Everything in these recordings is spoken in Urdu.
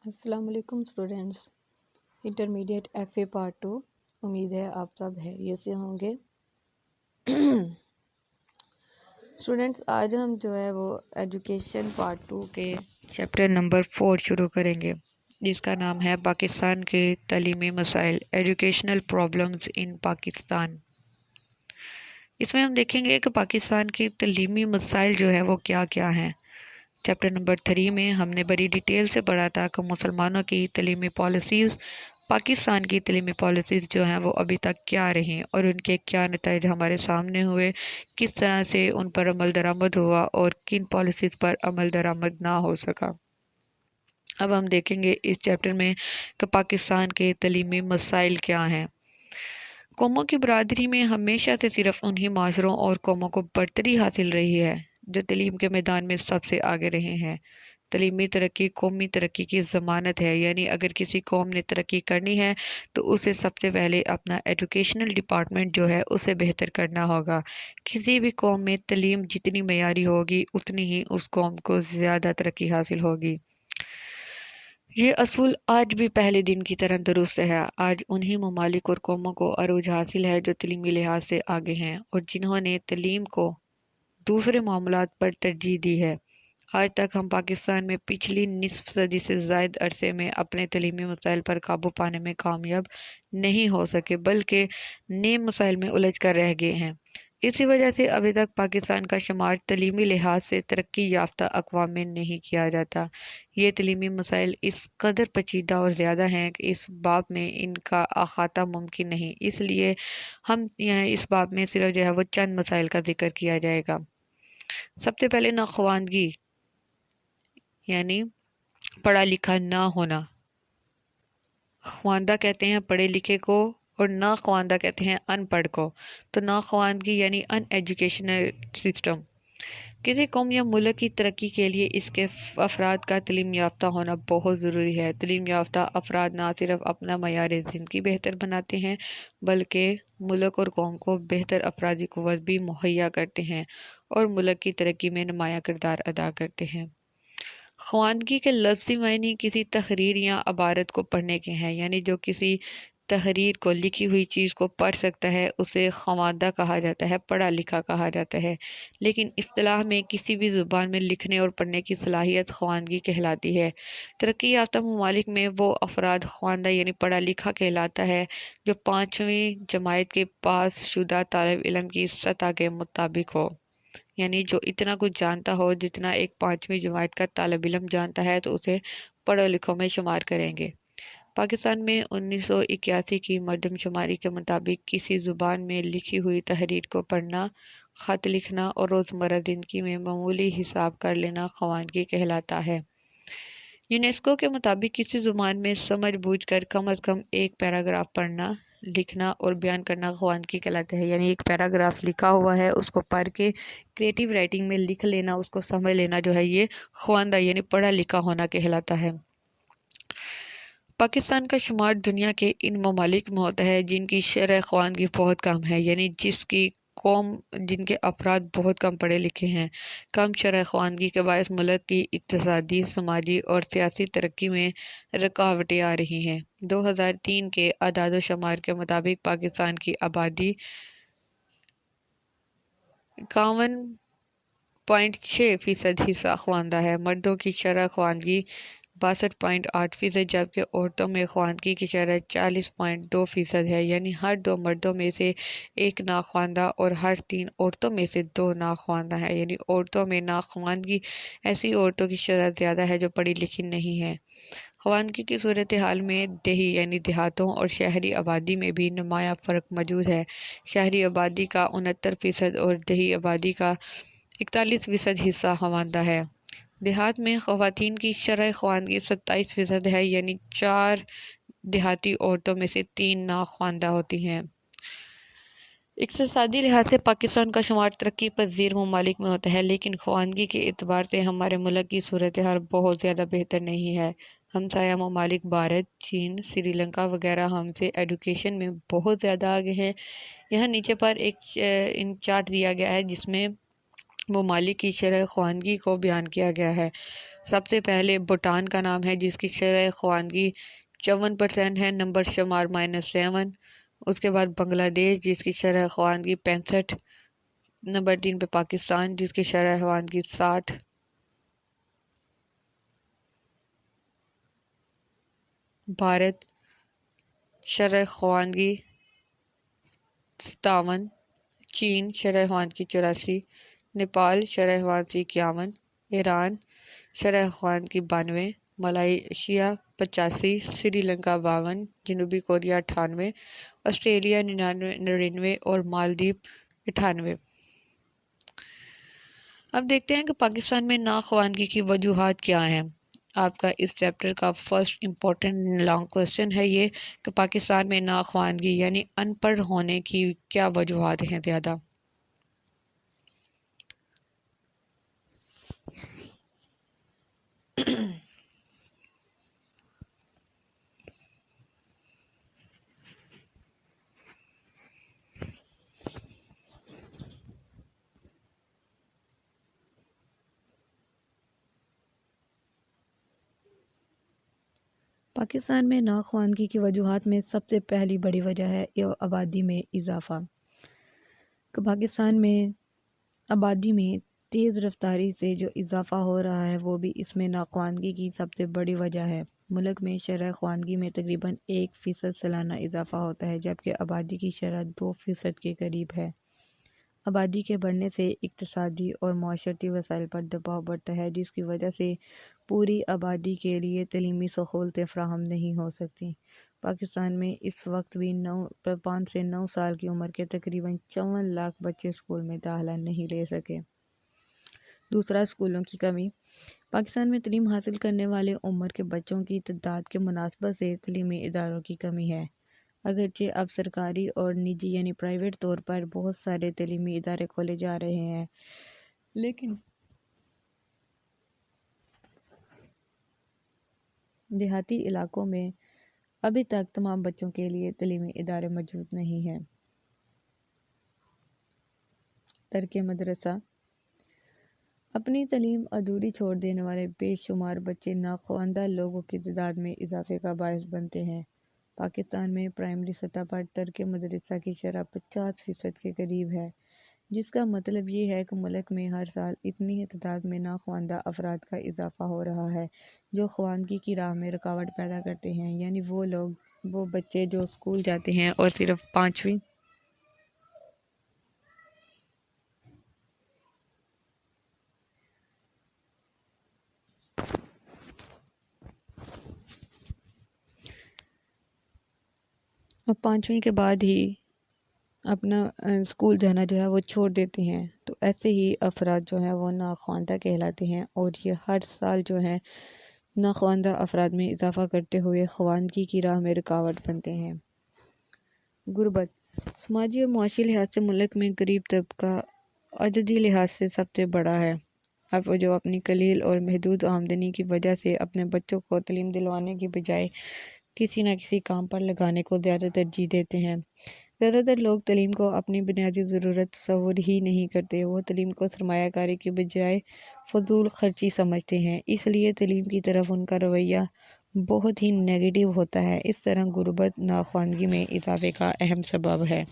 السلام علیکم students, intermediate F A part 2۔ امید ہے آپ سب خیریت سے ہوں گے۔ اسٹوڈینٹس، آج ہم جو ہے وہ ایجوکیشن پارٹ 2 کے چیپٹر نمبر 4 شروع کریں گے، جس کا نام ہے پاکستان کے تعلیمی مسائل، ایجوکیشنل پرابلمز ان پاکستان۔ اس میں ہم دیکھیں گے کہ پاکستان کے تعلیمی مسائل جو ہے وہ کیا کیا ہیں۔ چیپٹر نمبر 3 میں ہم نے بڑی ڈیٹیل سے پڑھا تھا کہ مسلمانوں کی تعلیمی پالیسیز، پاکستان کی تعلیمی پالیسیز جو ہیں وہ ابھی تک کیا رہیں اور ان کے کیا نتائج ہمارے سامنے ہوئے، کس طرح سے ان پر عمل درآمد ہوا اور کن پالیسیز پر عمل درآمد نہ ہو سکا۔ اب ہم دیکھیں گے اس چیپٹر میں کہ پاکستان کے تعلیمی مسائل کیا ہیں۔ قوموں کی برادری میں ہمیشہ سے صرف انہی معاشروں اور قوموں کو برتری حاصل رہی ہے جو تعلیم کے میدان میں سب سے آگے رہے ہیں۔ تعلیمی ترقی قومی ترقی کی ضمانت ہے، یعنی اگر کسی قوم نے ترقی کرنی ہے تو اسے سب سے پہلے اپنا ایجوکیشنل ڈپارٹمنٹ جو ہے اسے بہتر کرنا ہوگا۔ کسی بھی قوم میں تعلیم جتنی معیاری ہوگی اتنی ہی اس قوم کو زیادہ ترقی حاصل ہوگی۔ یہ اصول آج بھی پہلے دن کی طرح درست ہے۔ آج انہی ممالک اور قوموں کو عروج حاصل ہے جو تعلیمی لحاظ سے آگے ہیں اور جنہوں نے تعلیم کو دوسرے معاملات پر ترجیح دی ہے۔ آج تک ہم پاکستان میں پچھلی نصف صدی سے زائد عرصے میں اپنے تعلیمی مسائل پر قابو پانے میں کامیاب نہیں ہو سکے، بلکہ نئے مسائل میں الجھ کر رہ گئے ہیں۔ اسی وجہ سے ابھی تک پاکستان کا شمار تعلیمی لحاظ سے ترقی یافتہ اقوام میں نہیں کیا جاتا۔ یہ تعلیمی مسائل اس قدر پیچیدہ اور زیادہ ہیں کہ اس باب میں ان کا احاطہ ممکن نہیں، اس لیے ہم یہاں اس باب میں صرف جو ہے وہ چند مسائل کا ذکر کیا جائے گا۔ سب سے پہلے ناخواندگی، یعنی پڑھا لکھا نہ ہونا۔ خواندہ کہتے ہیں پڑھے لکھے کو اور ناخواندہ کہتے ہیں ان پڑھ کو۔ تو ناخواندگی یعنی ان ایجوکیشنل سسٹم۔ کسی قوم یا ملک کی ترقی کے لیے اس کے افراد کا تعلیم یافتہ ہونا بہت ضروری ہے۔ تعلیم یافتہ افراد نہ صرف اپنا معیار زندگی بہتر بناتے ہیں بلکہ ملک اور قوم کو بہتر افرادی قوت بھی مہیا کرتے ہیں اور ملک کی ترقی میں نمایاں کردار ادا کرتے ہیں۔ خواندگی کے لفظی معنی کسی تحریر یا عبارت کو پڑھنے کے ہیں، یعنی جو کسی تحریر کو لکھی ہوئی چیز کو پڑھ سکتا ہے اسے خواندہ کہا جاتا ہے، پڑھا لکھا کہا جاتا ہے۔ لیکن اصطلاح میں کسی بھی زبان میں لکھنے اور پڑھنے کی صلاحیت خواندگی کہلاتی ہے۔ ترقی یافتہ ممالک میں وہ افراد خواندہ یعنی پڑھا لکھا کہلاتا ہے جو 5ویں جماعت کے پاس شدہ طالب علم کی سطح کے مطابق ہو، یعنی جو اتنا کچھ جانتا ہو جتنا ایک 5ویں جماعت کا طالب علم جانتا ہے تو اسے پڑھے لکھوں میں شمار کریں گے۔ پاکستان میں 1981 کی مردم شماری کے مطابق کسی زبان میں لکھی ہوئی تحریر کو پڑھنا، خط لکھنا اور روزمرہ زندگی میں معمولی حساب کر لینا خواندگی کہلاتا ہے۔ یونیسکو کے مطابق کسی زبان میں سمجھ بوجھ کر کم از کم ایک پیراگراف پڑھنا، لکھنا اور بیان کرنا خواندگی کہلاتا ہے، یعنی ایک پیراگراف لکھا ہوا ہے اس کو پڑھ کے کریٹیو رائٹنگ میں لکھ لینا، اس کو سمجھ لینا جو ہے یہ خواندہ یعنی پڑھا لکھا ہونا کہلاتا ہے۔ پاکستان کا شمار دنیا کے ان ممالک میں ہوتا ہے جن کی شرح خواندگی بہت کم ہے، یعنی جن کے افراد بہت کم پڑھے لکھے ہیں۔ کم شرح خواندگی کے باعث ملک کی اقتصادی، سماجی اور سیاسی ترقی میں رکاوٹیں آ رہی ہیں۔ 2003 کے اعداد و شمار کے مطابق پاکستان کی آبادی 51.6% حصہ خواندہ ہے۔ مردوں کی شرح خواندگی 62.8% جبکہ عورتوں میں خواندگی کی شرح 40.2% ہے، یعنی ہر 2 مردوں میں سے ایک ناخواندہ اور ہر 3 عورتوں میں سے 2 ناخواندہ ہیں، یعنی عورتوں میں ناخواندگی ایسی عورتوں کی شرح زیادہ ہے جو پڑھی لکھی نہیں ہیں۔ خواندگی کی صورتحال میں دیہی یعنی دیہاتوں اور شہری آبادی میں بھی نمایاں فرق موجود ہے۔ شہری آبادی کا 69% اور دیہی آبادی کا 41% حصہ خواندہ ہے۔ دیہات میں خواتین کی شرح خواندگی 27% ہے، یعنی 4 دیہاتی عورتوں میں سے 3 ناخواندہ ہوتی ہیں۔ اقتصادی لحاظ سے پاکستان کا شمار ترقی پذیر ممالک میں ہوتا ہے، لیکن خواندگی کے اعتبار سے ہمارے ملک کی صورتحال بہت زیادہ بہتر نہیں ہے۔ ہمسایہ ممالک بھارت، چین، سری لنکا وغیرہ ہم سے ایجوکیشن میں بہت زیادہ آگے ہیں۔ یہاں نیچے پر ایک چارٹ دیا گیا ہے جس میں ممالک کی شرح خواندگی کو بیان کیا گیا ہے۔ سب سے پہلے بھوٹان کا نام ہے جس کی شرح خواندگی 54% ہے، نمبر شمار -7۔ اس کے بعد بنگلہ دیش جس کی شرح خواندگی 65، نمبر 3 پہ پاکستان جس کی شرح خواندگی 60، بھارت شرح خواندگی 57، چین شرح خواندگی 84، نیپال شرح خواندگی 51، ایران شرح خواندگی 92، ملائیشیا 85، سری لنکا 52، جنوبی کوریا 98، آسٹریلیا 99 اور مالدیپ 98۔ اب دیکھتے ہیں کہ پاکستان میں ناخواندگی کی وجوہات کیا ہیں۔ آپ کا اس چیپٹر کا فرسٹ امپورٹنٹ لانگ کوسچن ہے یہ کہ پاکستان میں ناخواندگی یعنی ان پڑھ ہونے کی کیا وجوہات ہیں زیادہ۔ پاکستان میں ناخواندگی کی وجوہات میں سب سے پہلی بڑی وجہ ہے آبادی میں اضافہ۔ کہ پاکستان میں آبادی میں تیز رفتاری سے جو اضافہ ہو رہا ہے وہ بھی اس میں ناخواندگی کی سب سے بڑی وجہ ہے۔ ملک میں شرح خواندگی میں تقریباً 1% سالانہ اضافہ ہوتا ہے جبکہ آبادی کی شرح 2% کے قریب ہے۔ آبادی کے بڑھنے سے اقتصادی اور معاشرتی وسائل پر دباؤ بڑھتا ہے جس کی وجہ سے پوری آبادی کے لیے تعلیمی سہولتیں فراہم نہیں ہو سکتی۔ پاکستان میں اس وقت بھی 5 سے 9 سال کی عمر کے تقریباً 54 لاکھ بچے اسکول میں داخلہ نہیں لے سکے۔ دوسرا، اسکولوں کی کمی۔ پاکستان میں تعلیم حاصل کرنے والے عمر کے بچوں کی تعداد کے مناسبت سے تعلیمی اداروں کی کمی ہے۔ اگرچہ اب سرکاری اور نجی یعنی پرائیویٹ طور پر بہت سارے تعلیمی ادارے کھولے جا رہے ہیں، لیکن دیہاتی علاقوں میں ابھی تک تمام بچوں کے لیے تعلیمی ادارے موجود نہیں ہیں۔ ترک مدرسہ۔ اپنی تعلیم ادھوری چھوڑ دینے والے بے شمار بچے ناخواندہ لوگوں کی تعداد میں اضافے کا باعث بنتے ہیں۔ پاکستان میں پرائمری سطح پر ترک مدرسہ کی شرح 50% کے قریب ہے، جس کا مطلب یہ ہے کہ ملک میں ہر سال اتنی تعداد میں ناخواندہ افراد کا اضافہ ہو رہا ہے جو خواندگی کی راہ میں رکاوٹ پیدا کرتے ہیں، یعنی وہ بچے جو اسکول جاتے ہیں اور صرف 5ویں کے بعد ہی اپنا اسکول جانا جو ہے وہ چھوڑ دیتے ہیں، تو ایسے ہی افراد جو ہیں وہ ناخواندہ کہلاتے ہیں، اور یہ ہر سال جو ہے ناخواندہ افراد میں اضافہ کرتے ہوئے خواندگی کی راہ میں رکاوٹ بنتے ہیں۔ غربت۔ سماجی اور معاشی لحاظ سے ملک میں غریب طبقہ عددی لحاظ سے سب سے بڑا ہے۔ اب جو اپنی قلیل اور محدود آمدنی کی وجہ سے اپنے بچوں کو تعلیم دلوانے کی بجائے کسی نہ کسی کام پر لگانے کو زیادہ ترجیح دیتے ہیں۔ زیادہ تر لوگ تعلیم کو اپنی بنیادی ضرورت تصور ہی نہیں کرتے، وہ تعلیم کو سرمایہ کاری کی بجائے فضول خرچی سمجھتے ہیں، اس لیے تعلیم کی طرف ان کا رویہ بہت ہی نیگیٹو ہوتا ہے۔ اس طرح غربت ناخواندگی میں اضافے کا اہم سبب ہے۔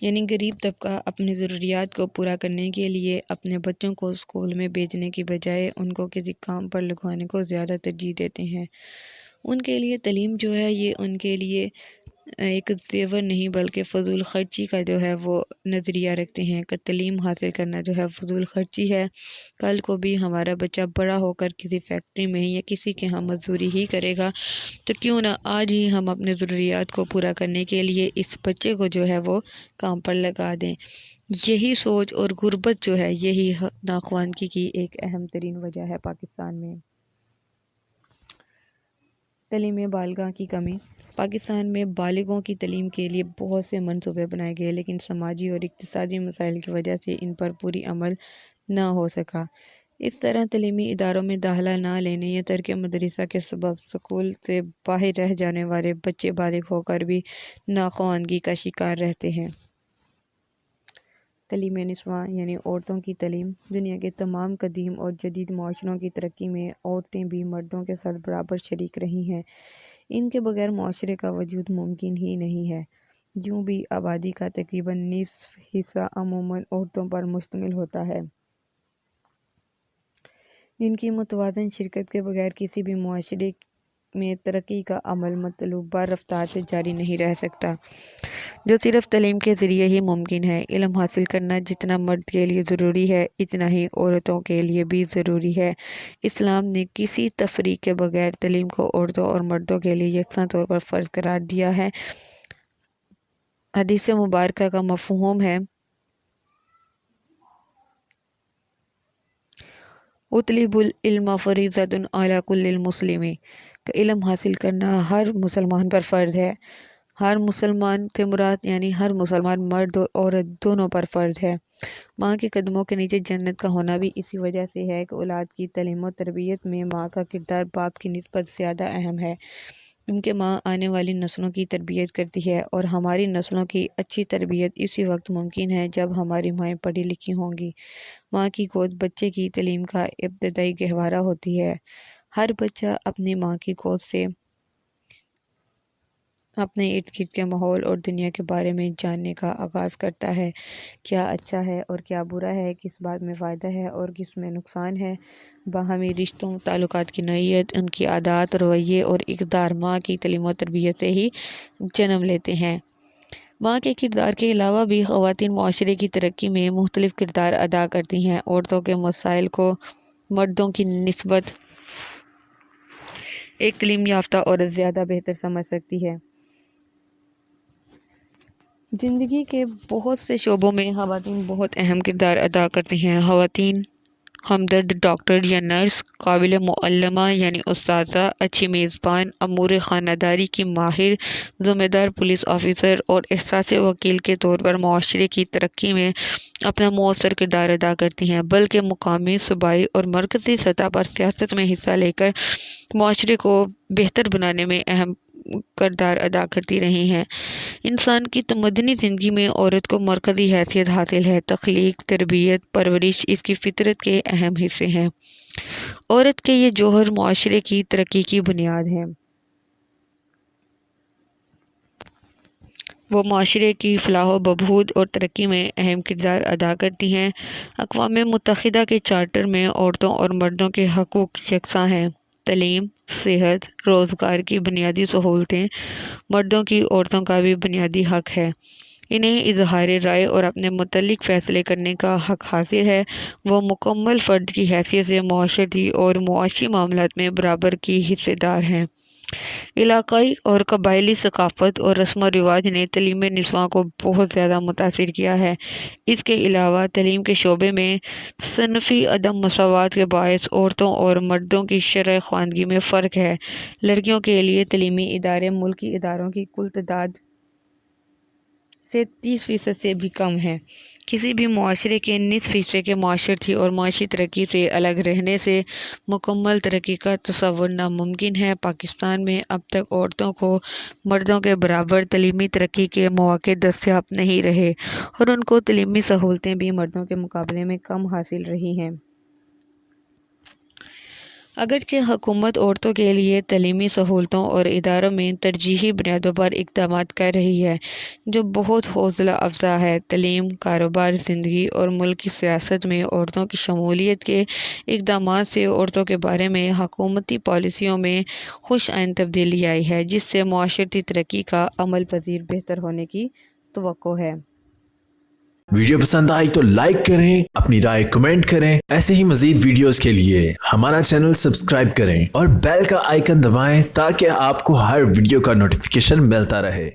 یعنی غریب طبقہ اپنی ضروریات کو پورا کرنے کے لیے اپنے بچوں کو اسکول میں بھیجنے کی بجائے ان کو کسی کام پر لگوانے کو زیادہ ترجیح دیتے ہیں۔ ان کے لیے تعلیم جو ہے یہ ان کے لیے ایک زیور نہیں بلکہ فضول خرچی کا جو ہے وہ نظریہ رکھتے ہیں کہ تعلیم حاصل کرنا جو ہے فضول خرچی ہے، کل کو بھی ہمارا بچہ بڑا ہو کر کسی فیکٹری میں یا کسی کے ہاں مزدوری ہی کرے گا، تو کیوں نہ آج ہی ہم اپنے ضروریات کو پورا کرنے کے لیے اس بچے کو جو ہے وہ کام پر لگا دیں۔ یہی سوچ اور غربت جو ہے یہی ناخواندگی کی ایک اہم ترین وجہ ہے پاکستان میں۔ تعلیم بالغاں کی کمی۔ پاکستان میں بالغوں کی تعلیم کے لیے بہت سے منصوبے بنائے گئے لیکن سماجی اور اقتصادی مسائل کی وجہ سے ان پر پوری عمل نہ ہو سکا۔ اس طرح تعلیمی اداروں میں داخلہ نہ لینے یا ترک مدرسہ کے سبب اسکول سے باہر رہ جانے والے بچے بالغ ہو کر بھی ناخواندگی کا شکار رہتے ہیں۔ تعلیم نسواں یعنی عورتوں کی تعلیم۔ دنیا کے تمام قدیم اور جدید معاشروں کی ترقی میں عورتیں بھی مردوں کے ساتھ برابر شریک رہی ہیں۔ ان کے بغیر معاشرے کا وجود ممکن ہی نہیں ہے۔ یوں بھی آبادی کا تقریباً نصف حصہ عموماً عورتوں پر مشتمل ہوتا ہے، جن کی متوازن شرکت کے بغیر کسی بھی معاشرے میں ترقی کا عمل مطلوبہ رفتار سے جاری نہیں رہ سکتا، جو صرف تعلیم کے ذریعے ہی ممکن ہے۔ علم حاصل کرنا جتنا مرد کے لیے ضروری ہے، اتنا ہی عورتوں کے لیے بھی ضروری ہے۔ اسلام نے کسی تفریق کے بغیر تعلیم کو عورتوں اور مردوں کے لیے یکساں طور پر فرض قرار دیا ہے۔ حدیث مبارکہ کا مفہوم ہے اطلب العلم فریضۃ علی کل مسلم، کہ علم حاصل کرنا ہر مسلمان پر فرض ہے۔ ہر مسلمان سے مراد یعنی ہر مسلمان مرد اور عورت دونوں پر فرض ہے۔ ماں کے قدموں کے نیچے جنت کا ہونا بھی اسی وجہ سے ہے کہ اولاد کی تعلیم و تربیت میں ماں کا کردار باپ کی نسبت زیادہ اہم ہے، کیونکہ ماں آنے والی نسلوں کی تربیت کرتی ہے، اور ہماری نسلوں کی اچھی تربیت اسی وقت ممکن ہے جب ہماری مائیں پڑھی لکھی ہوں گی۔ ماں کی گود بچے کی تعلیم کا ابتدائی گہوارہ ہوتی ہے۔ ہر بچہ اپنی ماں کی گود سے اپنے ارد گرد کے ماحول اور دنیا کے بارے میں جاننے کا آغاز کرتا ہے۔ کیا اچھا ہے اور کیا برا ہے، کس بات میں فائدہ ہے اور کس میں نقصان ہے۔ باہمی رشتوں، تعلقات کی نوعیت، ان کی عادات، رویے اور اقدار ماں کی تعلیم و تربیت سے ہی جنم لیتے ہیں۔ ماں کے کردار کے علاوہ بھی خواتین معاشرے کی ترقی میں مختلف کردار ادا کرتی ہیں۔ عورتوں کے مسائل کو مردوں کی نسبت ایک تعلیم یافتہ عورت زیادہ بہتر سمجھ سکتی ہے۔ زندگی کے بہت سے شعبوں میں خواتین بہت اہم کردار ادا کرتی ہیں۔ خواتین ہمدرد، ڈاکٹر یا نرس، قابل معلمہ یعنی استاذہ، اچھی میزبان، امور خانہ داری کی ماہر، ذمہ دار پولیس آفیسر اور احساسی وکیل کے طور پر معاشرے کی ترقی میں اپنا مؤثر کردار ادا کرتی ہیں، بلکہ مقامی، صوبائی اور مرکزی سطح پر سیاست میں حصہ لے کر معاشرے کو بہتر بنانے میں اہم کردار ادا کرتی رہی ہیں۔ انسان کی تمدنی زندگی میں عورت کو مرکزی حیثیت حاصل ہے۔ تخلیق، تربیت، پرورش اس کی فطرت کے اہم حصے ہیں۔ عورت کے یہ جوہر معاشرے کی ترقی کی بنیاد ہیں۔ وہ معاشرے کی فلاح و بہبود اور ترقی میں اہم کردار ادا کرتی ہیں۔ اقوام متحدہ کے چارٹر میں عورتوں اور مردوں کے حقوق یکساں ہیں۔ تعلیم، صحت، روزگار کی بنیادی سہولتیں مردوں کی عورتوں کا بھی بنیادی حق ہے۔ انہیں اظہار رائے اور اپنے متعلق فیصلے کرنے کا حق حاصل ہے۔ وہ مکمل فرد کی حیثیت سے معاشرتی اور معاشی معاملات میں برابر کی حصہ دار ہیں۔ علاقائی اور قبائلی ثقافت اور رسم و رواج نے تعلیم نسواں کو بہت زیادہ متاثر کیا ہے۔ اس کے علاوہ تعلیم کے شعبے میں صنفی عدم مساوات کے باعث عورتوں اور مردوں کی شرح خواندگی میں فرق ہے۔ لڑکیوں کے لیے تعلیمی ادارے ملکی اداروں کی کل تعداد سے 30% سے بھی کم ہیں۔ کسی بھی معاشرے کے نصف حصے کے معاشرتی اور معاشی ترقی سے الگ رہنے سے مکمل ترقی کا تصور ناممکن ہے۔ پاکستان میں اب تک عورتوں کو مردوں کے برابر تعلیمی ترقی کے مواقع دستیاب نہیں رہے، اور ان کو تعلیمی سہولتیں بھی مردوں کے مقابلے میں کم حاصل رہی ہیں۔ اگرچہ حکومت عورتوں کے لیے تعلیمی سہولتوں اور اداروں میں ترجیحی بنیادوں پر اقدامات کر رہی ہے، جو بہت حوصلہ افزا ہے۔ تعلیم، کاروبار، زندگی اور ملک کی سیاست میں عورتوں کی شمولیت کے اقدامات سے عورتوں کے بارے میں حکومتی پالیسیوں میں خوش آئند تبدیلی آئی ہے، جس سے معاشرتی ترقی کا عمل پذیر بہتر ہونے کی توقع ہے۔ ویڈیو پسند آئی تو لائک کریں، اپنی رائے کمنٹ کریں۔ ایسے ہی مزید ویڈیوز کے لیے ہمارا چینل سبسکرائب کریں اور بیل کا آئیکن دبائیں تاکہ آپ کو ہر ویڈیو کا نوٹیفیکیشن ملتا رہے۔